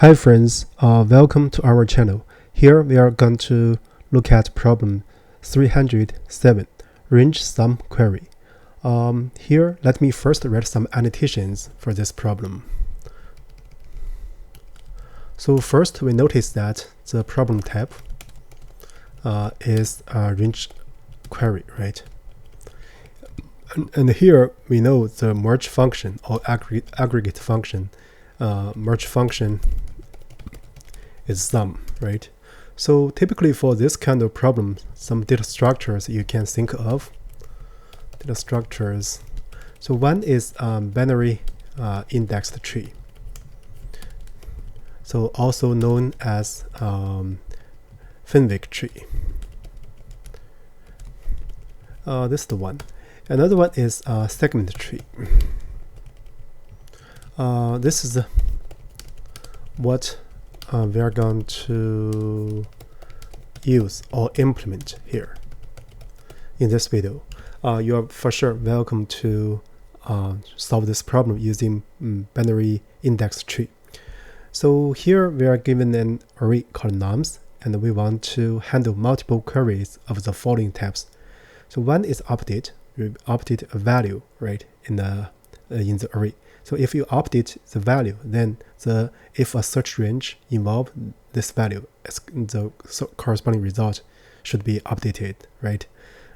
Hi friends, welcome to our channel. Here we are going to look at problem 307, Range Sum Query. Here let me first write some annotations for this problem. So first we notice that the problem type is a range query, right? And here we know the merge function or aggregate function. Merge function is sum, right? So typically for this kind of problem, some data structures you can think of. Data structures. So one is binary indexed tree. So also known as Fenwick tree. This is the one. Another one is segment tree. This is what we are going to use or implement here in this video. You are for sure welcome to solve this problem using binary index tree. So here we are given an array called nums, and we want to handle multiple queries of the following types. So one is update. We update a value, right, in the array. So if you update the value, then if a search range involves this value, the corresponding result should be updated, right?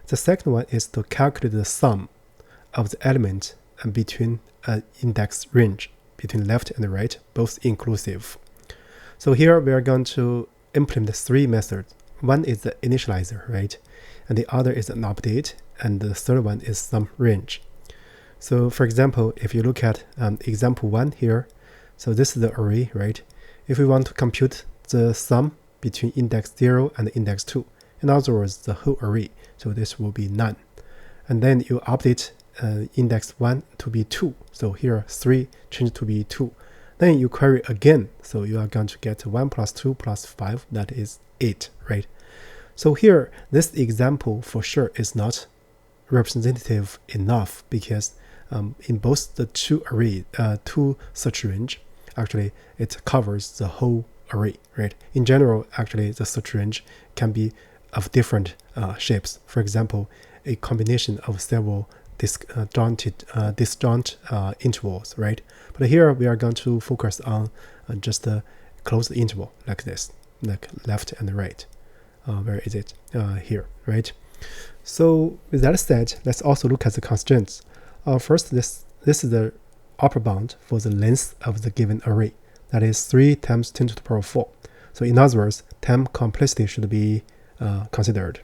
The second one is to calculate the sum of the element between an index range, between left and right, both inclusive. So here we are going to implement three methods. One is the initializer, right? And the other is an update, and the third one is sum range. So for example, if you look at example 1 here, so this is the array, right? If we want to compute the sum between index 0 and index 2, in other words, the whole array, so this will be none. And then you update index 1 to be 2, so here 3 change to be 2. Then you query again, so you are going to get 1 plus 2 plus 5, that is 8, right? So here, this example for sure is not representative enough because in both the two search range, actually it covers the whole array, right? In general, actually the search range can be of different shapes. For example, a combination of several disjoint intervals, right? But here we are going to focus on just a closed interval like this, like left and right. Where is it? Here, right? So with that said, let's also look at the constraints. First, this is the upper bound for the length of the given array. That is 3 times 10 to the power 4. So in other words, time complexity should be considered.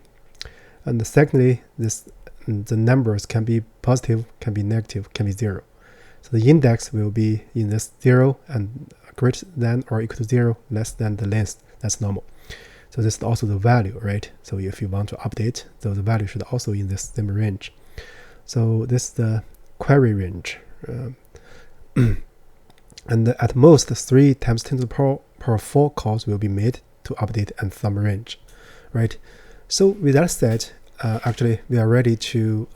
And secondly, the numbers can be positive, can be negative, can be 0. So the index will be in this 0 and greater than or equal to 0, less than the length. That's normal. So this is also the value, right? So if you want to update, so the value should also in this same range. So this is the query range. And at most 3 times 10 to the power 4 calls will be made to update and sum range, right? So with that said, actually we are ready to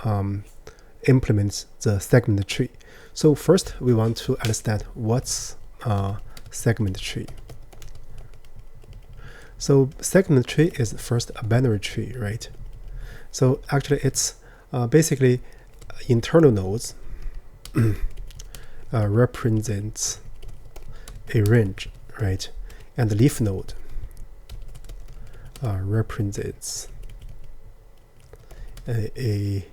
implement the segment tree. So first we want to understand what's segment tree. So segment tree is first a binary tree, right? So actually it's basically internal nodes represents a range, right? And the leaf node represents a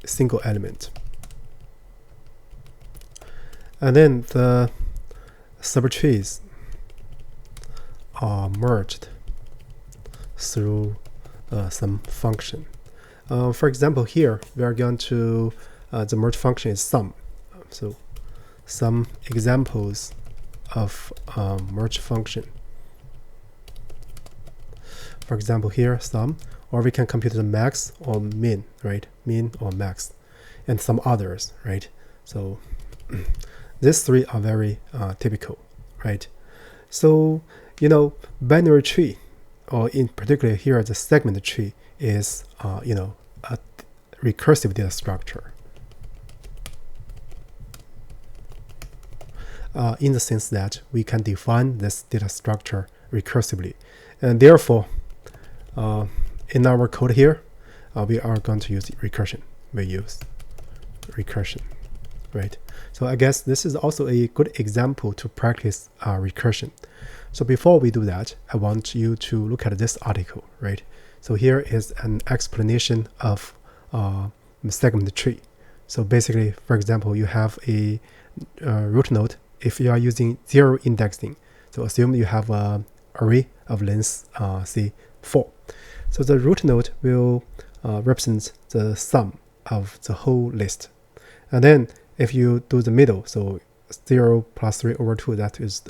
single element. And then the subtrees are merged through some function. For example, here we are going to the merge function is sum. So some examples of merge function. For example, here sum, or we can compute the max or min, right? Min or max, and some others, right? So these three are very typical, right? So binary tree, or in particular here the segment tree, is a recursive data structure. in the sense that we can define this data structure recursively. And therefore, in our code here, we are going to use recursion. We use recursion, right? So I guess this is also a good example to practice recursion. So before we do that, I want you to look at this article, right? So here is an explanation of segment tree. So basically, for example, you have a root node. If you are using zero indexing, so assume you have an array of length say 4. So the root node will represent the sum of the whole list. And then if you do the middle, so 0 plus 3 over 2, that is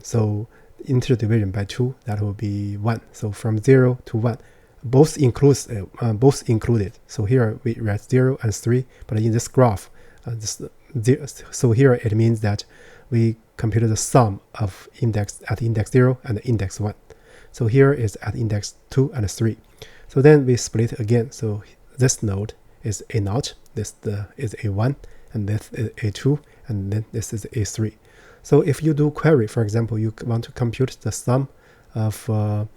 so integer division by 2, that will be 1. So from 0 to 1, both included. So here we write 0 and 3, but in this graph, so here it means that we compute the sum of index at index 0 and index 1. So here is at index 2 and 3. So then we split again. So this node is A0, this is A1, and this is A2, and then this is A3. So if you do query, for example, you want to compute the sum of 1,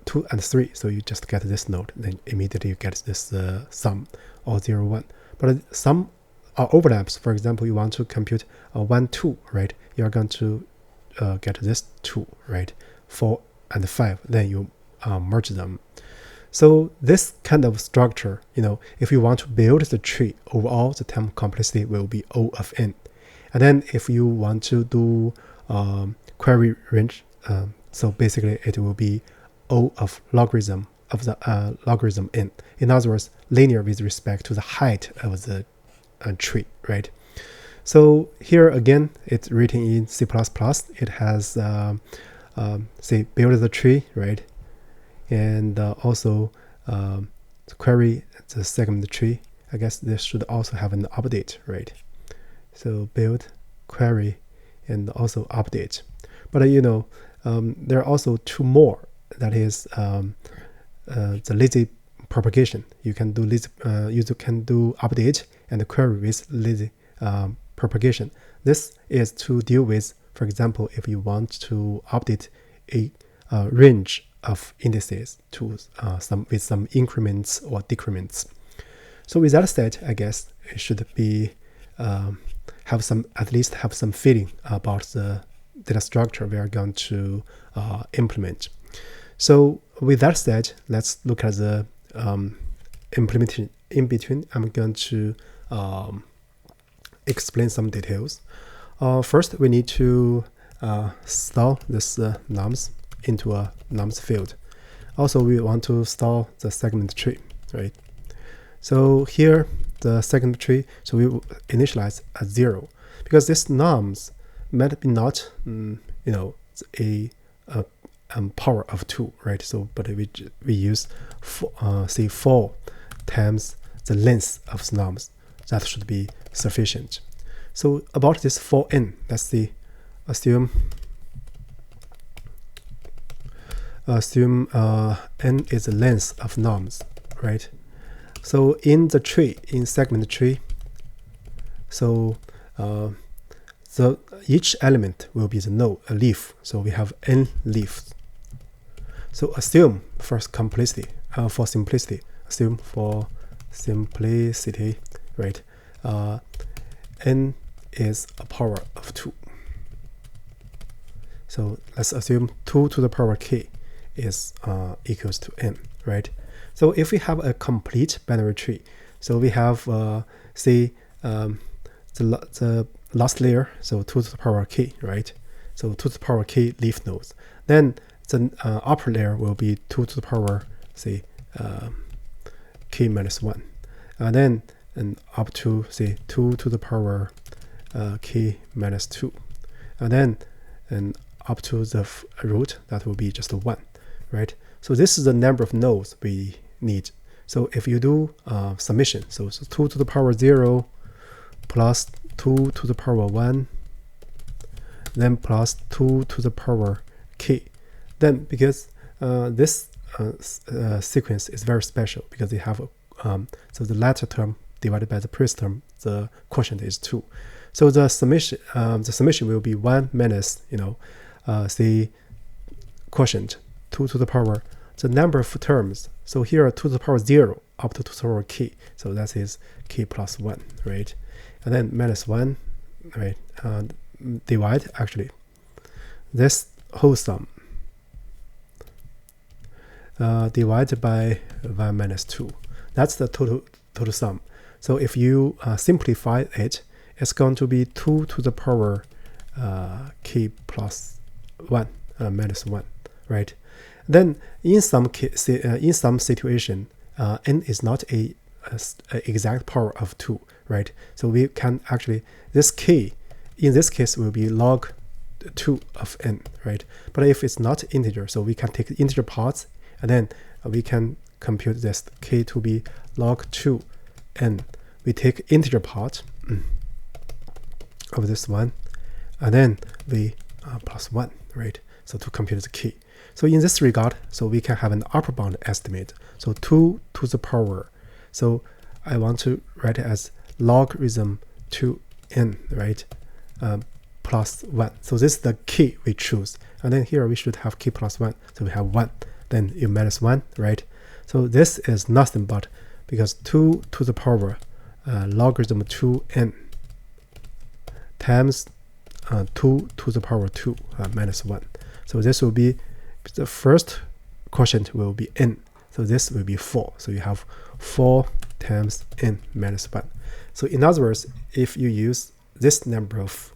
2, and 3. So you just get this node, then immediately you get this sum, or 0, 1. But some overlaps. For example, you want to compute 1, 2, right? You are going to get this 2, right? 4 and 5. Then you merge them. So this kind of structure, if you want to build the tree, overall the time complexity will be O of n. And then if you want to do query range, so basically it will be O of logarithm of the logarithm n. In other words, linear with respect to the height of the tree, right? So here again, it's written in C++. It has say build the tree, right? And also query the segment tree. I guess this should also have an update, right? So build, query, and also update. But there are also two more. That is the lazy propagation. You can do update and query with lazy propagation. This is to deal with, for example, if you want to update a range of indices to with some increments or decrements. So with that said, I guess it should be at least have some feeling about the data structure we are going to implement. So with that said, let's look at the implementation in between. I'm going to explain some details. First, we need to store this nums into a nums field. Also, we want to store the segment tree, right? So here, the segment tree, so we initialize at 0 because this nums might be not, a power of 2, right? So, but we use say 4 times the length of nums. That should be sufficient. So about this 4n, let's see. Assume n is the length of nums, right? So in the tree, in segment tree, so each element will be the node, a leaf. So we have n leaves. So assume for simplicity, right? N is a power of 2. So let's assume 2 to the power k is equals to n, right? So if we have a complete binary tree, so we have say the last layer, so 2 to the power k, right? So 2 to the power k leaf nodes. Then the upper layer will be 2 to the power say k minus 1, and then up to say 2 to the power k minus 2, and then up to the root, that will be just 1, right? So this is the number of nodes we need. So if you do summation, so 2 to the power 0 plus 2 to the power 1, then plus 2 to the power k, then because this sequence is very special because they have so the latter term divided by the previous term, the quotient is 2. So the summation will be 1 minus, the quotient 2 to the power the number of terms. So here 2 to the power 0 up to 2 to the power k. So that is k plus 1, right? And then minus 1, right? Divide actually this whole sum divided by 1 minus 2. That's the total sum. So if you simplify it, it's going to be 2 to the power k plus 1 minus 1, right? Then in some situation, n is not a exact power of 2, right? So we can actually, this k in this case will be log 2 of n, right? But if it's not integer, so we can take integer parts, and then we can compute this k to be log 2 n. We take integer part of this one, and then we plus 1, right? So to compute the k. So in this regard, so we can have an upper bound estimate. So 2 to the power. So I want to write it as logarithm 2n, right? Plus 1. So this is the k we choose. And then here we should have k plus 1. So we have 1. Then you minus 1, right? So this is nothing but because 2 to the power logarithm 2n times 2 to the power 2 minus 1. So this will be the first quotient will be n. So this will be 4. So you have 4 times n minus 1. So in other words, if you use this number of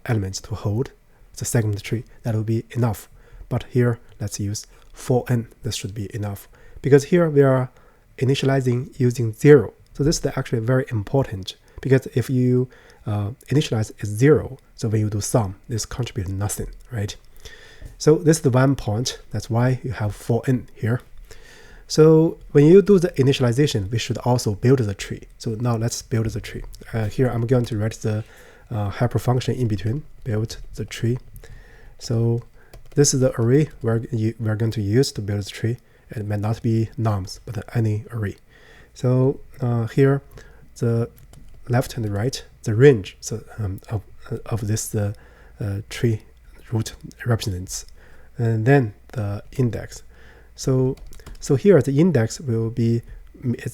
elements to hold the segment tree, that will be enough. But here, let's use 4n. This should be enough. Because here we are initializing using 0. So this is actually very important. Because if you initialize as 0, so when you do sum, this contributes nothing, right? So this is the 1 point. That's why you have 4n here. So when you do the initialization, we should also build the tree. So now let's build the tree. Here I'm going to write the helper function in between, build the tree. So this is the array we're going to use to build the tree. It may not be nums, but any array. So here, the left and the right, the range of this tree root represents, and then the index. So here the index will be,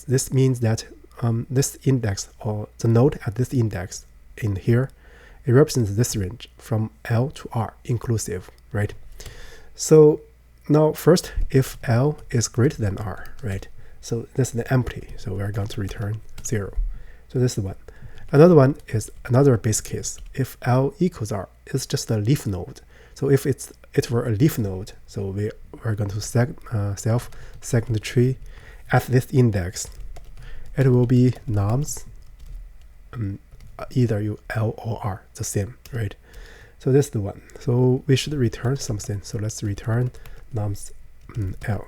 this means that this index or the node at this index in here, it represents this range from L to R inclusive, right? So now first, if L is greater than R, right? So this is the empty, so we're going to return 0. So this is one. Another one is another base case. If L equals R, it's just a leaf node. So if it were a leaf node, so we're going to self-segment the tree at this index. It will be nums, either you L or R, the same, right? So this is the one. So we should return something. So let's return nums L.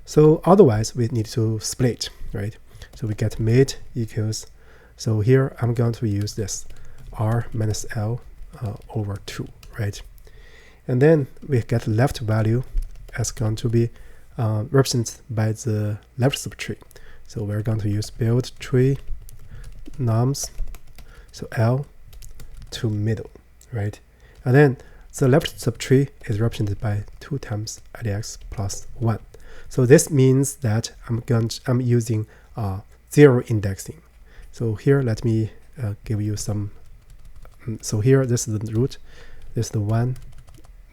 So otherwise we need to split, right? So we get mid equals, so here I'm going to use this R minus L over 2, right? And then we get left value as going to be represented by the left subtree. So we're going to use build tree nums, so L to middle, right? And then the left subtree is represented by 2 times IDX plus 1. So this means that I'm using 0 indexing. So here, let me give you some. So here, this is the root, this is the 1,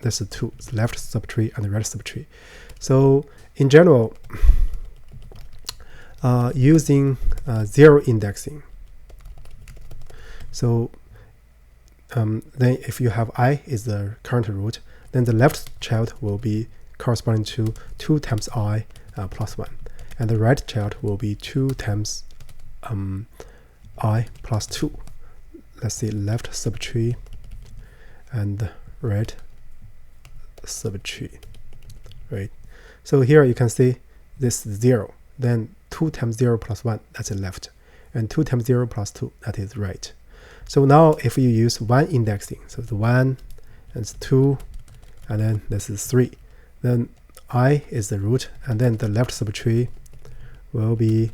this is 2, the left subtree and the right subtree. So in general, using 0 indexing. So then if you have I is the current root, then the left child will be corresponding to 2 times I plus 1. And the right child will be 2 times I plus 2. Let's see, left subtree and right subtree, right? So here you can see this is 0. Then 2 times 0 plus 1, that's left. And 2 times 0 plus 2, that is right. So now if you use 1 indexing, so the 1 and it's 2, and then this is 3. Then I is the root, and then the left subtree will be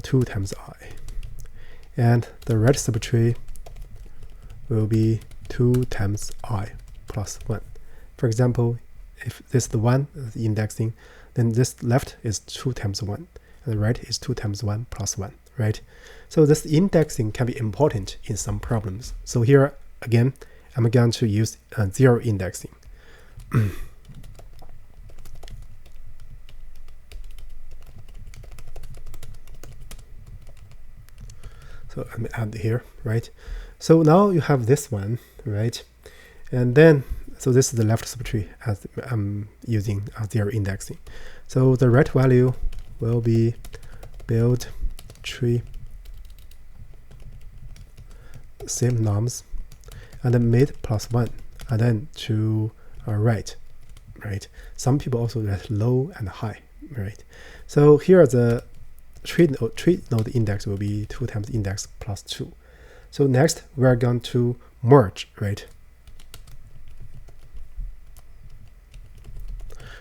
2 times I. And the right subtree will be 2 times I plus 1. For example, if this is the 1 the indexing, then this left is 2 times 1, and the right is 2 times 1 plus 1, right? So this indexing can be important in some problems. So here again, I'm going to use 0 indexing. So I'm add here, right? So now you have this one, right? And then, so this is the left subtree as I'm using 0 indexing. So the right value will be build tree, same norms, and then mid plus 1, and then to right, right? Some people also write low and high, right? So here the tree node index will be 2 times index plus 2. So next we're going to merge, right?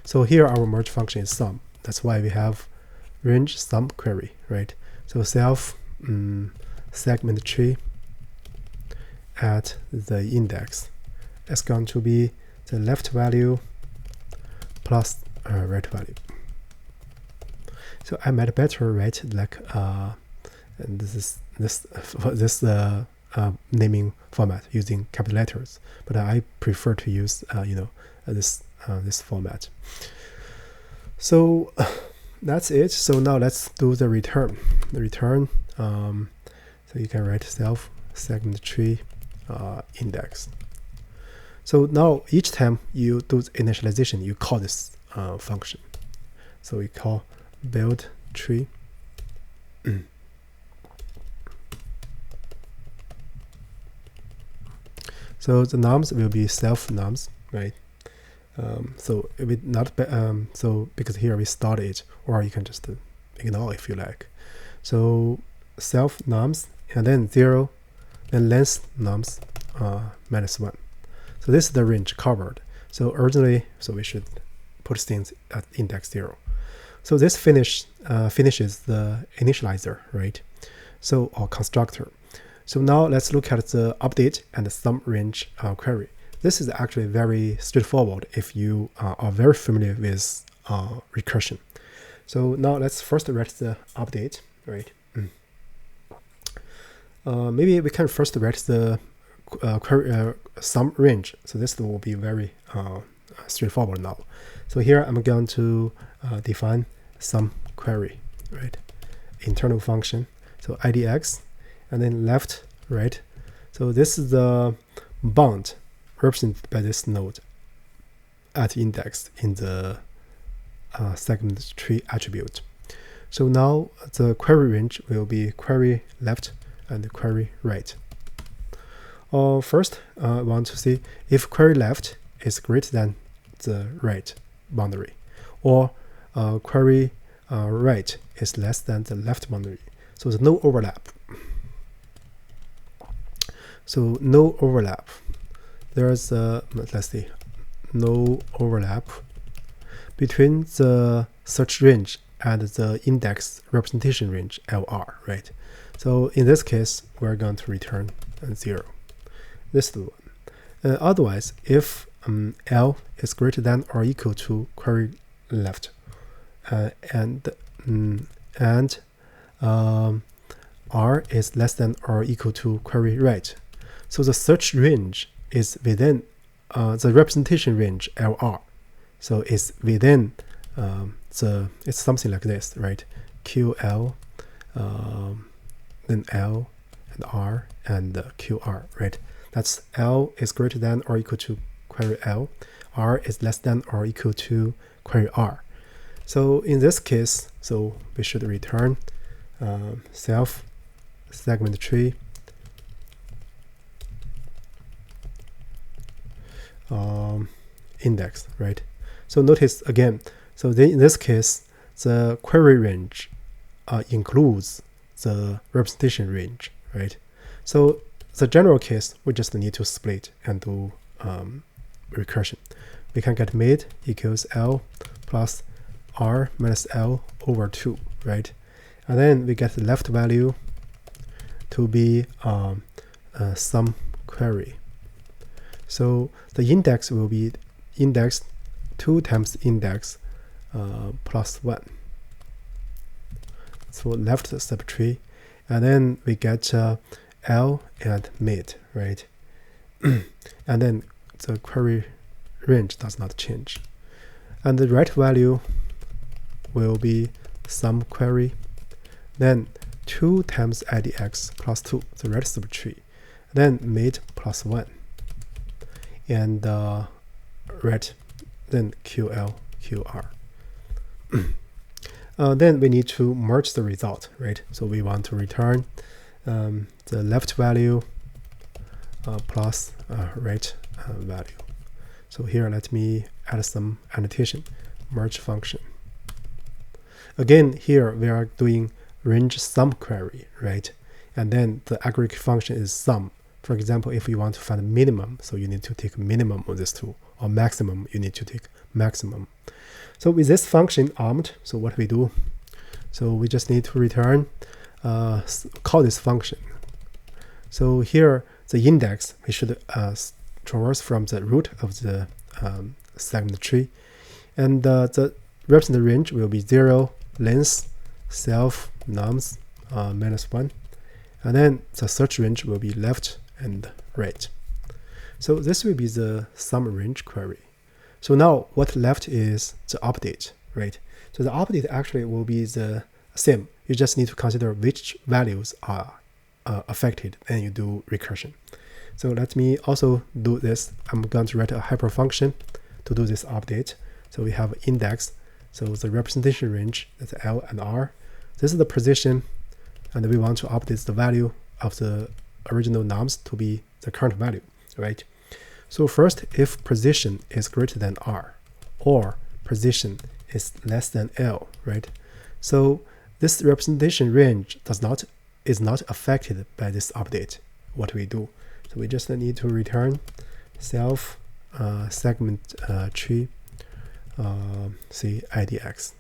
So here our merge function is sum. That's why we have range sum query, right? So self segment tree at the index is going to be the left value plus right value. So I might better write like and this naming format using capital letters, but I prefer to use this format. So that's it. So now let's do the return. So you can write self segment tree index. So now each time you do the initialization, you call this function. So we call build tree. So the norms will be self norms, right? So it will not be, so because here we start it, or you can just ignore if you like. So self norms and then 0, then length norms minus 1. So this is the range covered. So originally, so we should put things at index 0. So this finishes the initializer, right? So or constructor. So now let's look at the update and the sum range query. This is actually very straightforward if you are very familiar with recursion. So now let's first write the update, right? Maybe we can first write the query sum range. So this will be very straightforward now. So here I'm going to define sum query, right? Internal function. So idx, and then left, right? So this is the bound represented by this node at index in the segment tree attribute. So now the query range will be query left and query right. First, I want to see if query left is greater than the right boundary, or query right is less than the left boundary. So there's no overlap. So no overlap. There's let's see, no overlap between the search range and the index representation range LR, right? So in this case, we're going to return 0. This is the one. Otherwise, if L is greater than or equal to query left, and R is less than or equal to query right, so the search range is within the representation range LR. So it's within it's something like this, right? QL, then L and R and QR, right? That's L is greater than or equal to query L, R is less than or equal to query R. So in this case, so we should return self segment tree index, right? So notice again, so then in this case, the query range includes the representation range, right? So the general case, we just need to split and do recursion. We can get mid equals L plus R minus L over 2, right? And then we get the left value to be sum query. So the index will be index 2 times index plus 1. So left subtree, and then we get L and mid, right? And then the query range does not change. And the right value will be sum query, then 2 times idx plus 2, the right subtree, then mid plus 1, and right, then QL, QR. Then we need to merge the result, right? So we want to return the left value plus right value. So here, let me add some annotation, merge function. Again, here we are doing range sum query, right? And then the aggregate function is sum. For example, if you want to find a minimum, so you need to take minimum of this two, or maximum, you need to take maximum. So with this function armed, so what we do? So we just need to return, call this function. So here, the index, we should traverse from the root of the segment tree. And the represented range will be 0, length, self, nums, -1. And then the search range will be left and right. So this will be the sum range query. So now what left is the update, right? So the update actually will be the same. You just need to consider which values are affected, and you do recursion. So let me also do this. I'm going to write a hyper function to do this update. So we have index. So the representation range, that's L and R. This is the position, and we want to update the value of the original nums to be the current value, right? So first, if position is greater than R, or position is less than L, right? So this representation range is not affected by this update. What we do? So we just need to return self segment tree idx.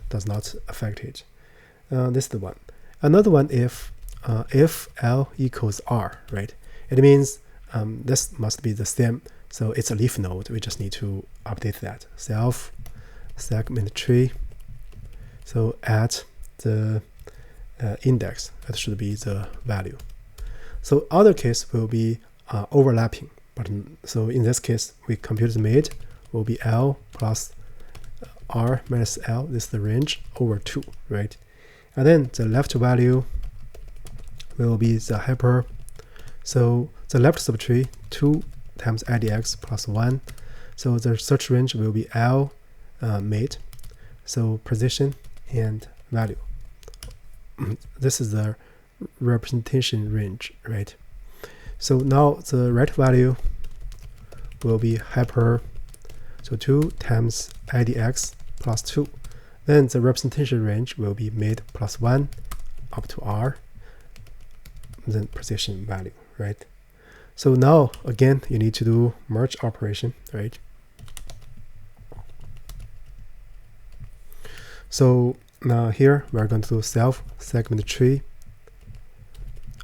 Does not affect it. This is the one. Another one, if L equals R, right? It means this must be the same. So it's a leaf node. We just need to update that. Self segment tree. So at the index, that should be the value. So other case will be overlapping. But so in this case, we compute the mid will be L plus R minus L. This is the range over 2, right? And then the left value will be the hyper. So the left subtree 2 times idx plus 1. So the search range will be L mid. So position and value. This is the representation range, right? So now the right value will be hyper. So 2 times idx plus 2. Then the representation range will be mid plus 1 up to R. Then position value, right? So now again, you need to do merge operation, right? So now here we're going to do self segment tree.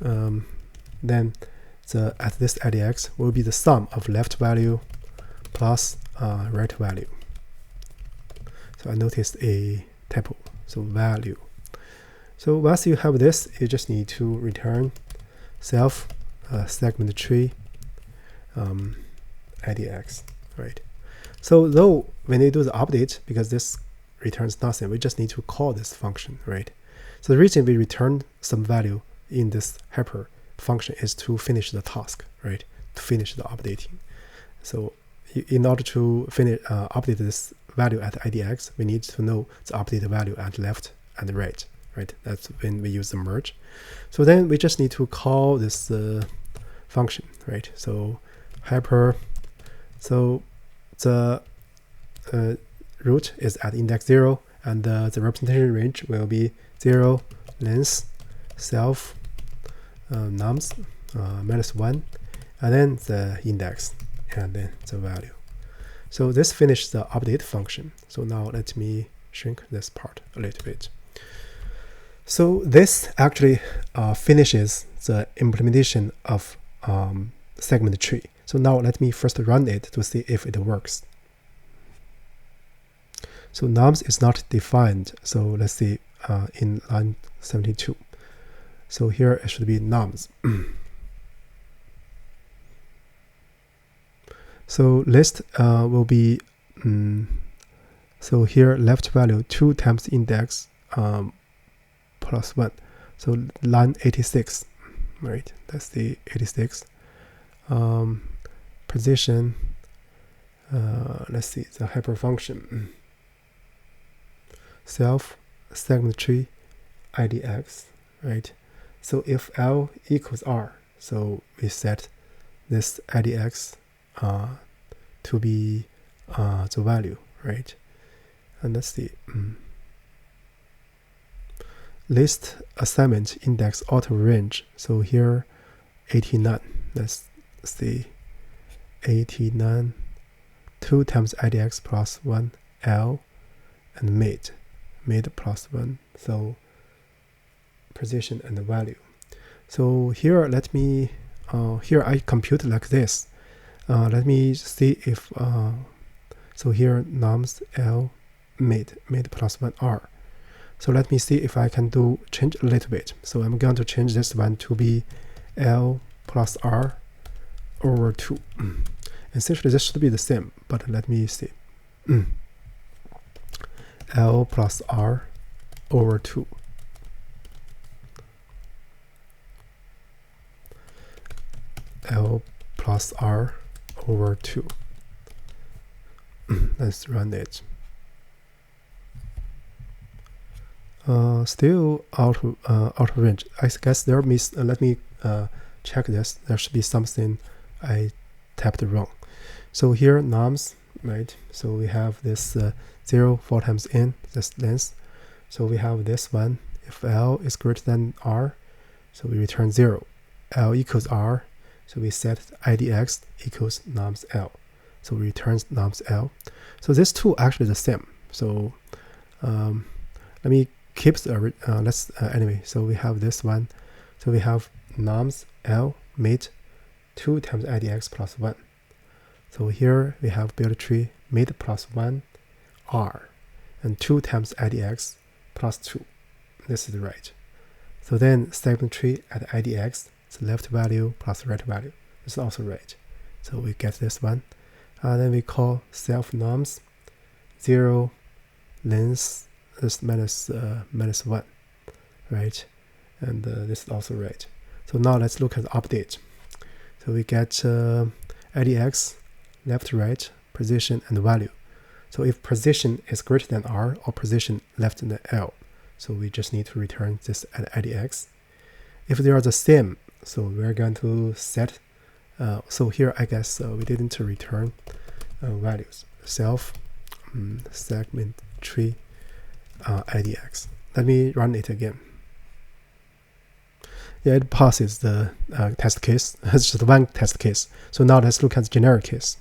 Then at this idx will be the sum of left value plus right value. So I noticed a typo. So value. So once you have this, you just need to return self segment tree idx, right? So though when you do the update, because this returns nothing, we just need to call this function, right? So the reason we return some value in this hyper function is to finish the task, right? To finish the updating. So in order to finish update this value at idx, we need to know the updated value at left and right, right? That's when we use the merge. So then we just need to call this function, right? So hyper. So the root is at index 0, and the representation range will be 0, length, self, nums, -1, and then the index, and then the value. So this finished the update function. So now let me shrink this part a little bit. So this actually finishes the implementation of segment tree. So now let me first run it to see if it works. So nums is not defined. So let's see in line 72. So here it should be nums. So list will be so here left value 2 times index plus 1. So line 86, right? That's the 86. Position. Let's see the hyperfunction. Self segment tree idx, right? So if L equals R, so we set this idx to be the value, right? And let's see. List assignment index auto range. So here 89. Let's see. 89. 2 times idx plus 1 L and mid plus 1. So position and the value. So here let me here I compute like this. Let me see if so here nums L mid plus 1 R. So let me see if I can change a little bit. So I'm going to change this one to be L plus R over 2. Essentially this should be the same, but let me see. L plus R over 2. L plus R over 2. Let's run it. Still out of range. I guess there let me check this. There should be something I tapped wrong. So here nums, right? So we have this 0 4 times n, this length. So we have this one. If L is greater than R, so we return 0. L equals R, so we set idx equals nums L. So we return nums L. So these two are actually the same. So let me keep the anyway. So we have this one. So we have nums L mid 2 times idx plus 1. So here we have build tree mid plus 1 R and 2 times idx plus 2. This is right. So then segment tree at idx, the left value plus right value. This is also right. So we get this one. Then we call self nums 0 length is minus 1, right? And this is also right. So now let's look at the update. So we get idx, left, right, position, and value. So if position is greater than R or position left than L, so we just need to return this at idx. If they are the same, so we're going to set. So here I guess we didn't return values. Self segment tree idx. Let me run it again. Yeah, it passes the test case. It's just one test case. So now let's look at the generic case.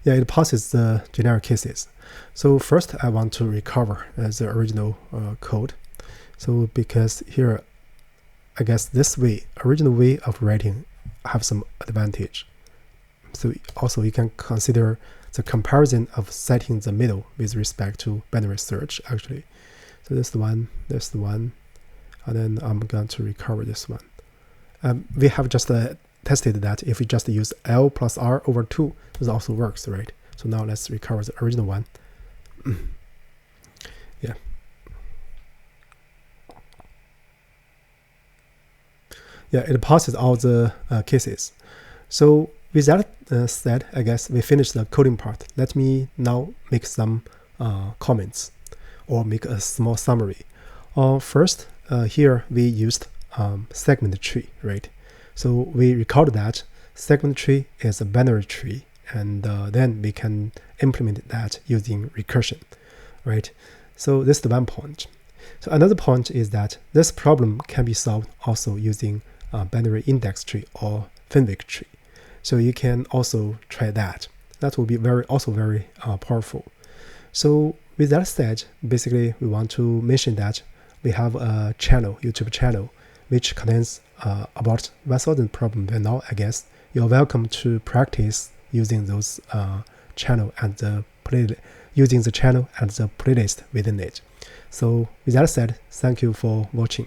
Yeah, it passes the generic cases. So first I want to recover the original code. So because here, I guess this way, original way of writing have some advantage. So also you can consider the comparison of setting the middle with respect to binary search actually. So this one, and then I'm going to recover this one. We have just tested that if we just use L plus R over 2, this also works, right? So now let's recover the original one. Yeah. Yeah, it passes all the cases. So with that said, I guess we finished the coding part. Let me now make some comments or make a small summary. First, here we used segment tree, right? So we recorded that segment tree is a binary tree, and then we can implement that using recursion, right? So this is the one point. So another point is that this problem can be solved also using binary index tree or Fenwick tree. So you can also try that. That will be also very powerful. So with that said, basically we want to mention that we have a channel, YouTube channel, which contains about 1,000 problems by now, I guess. You're welcome to practice using those channel and the using the channel and the playlist within it. So with that said, thank you for watching.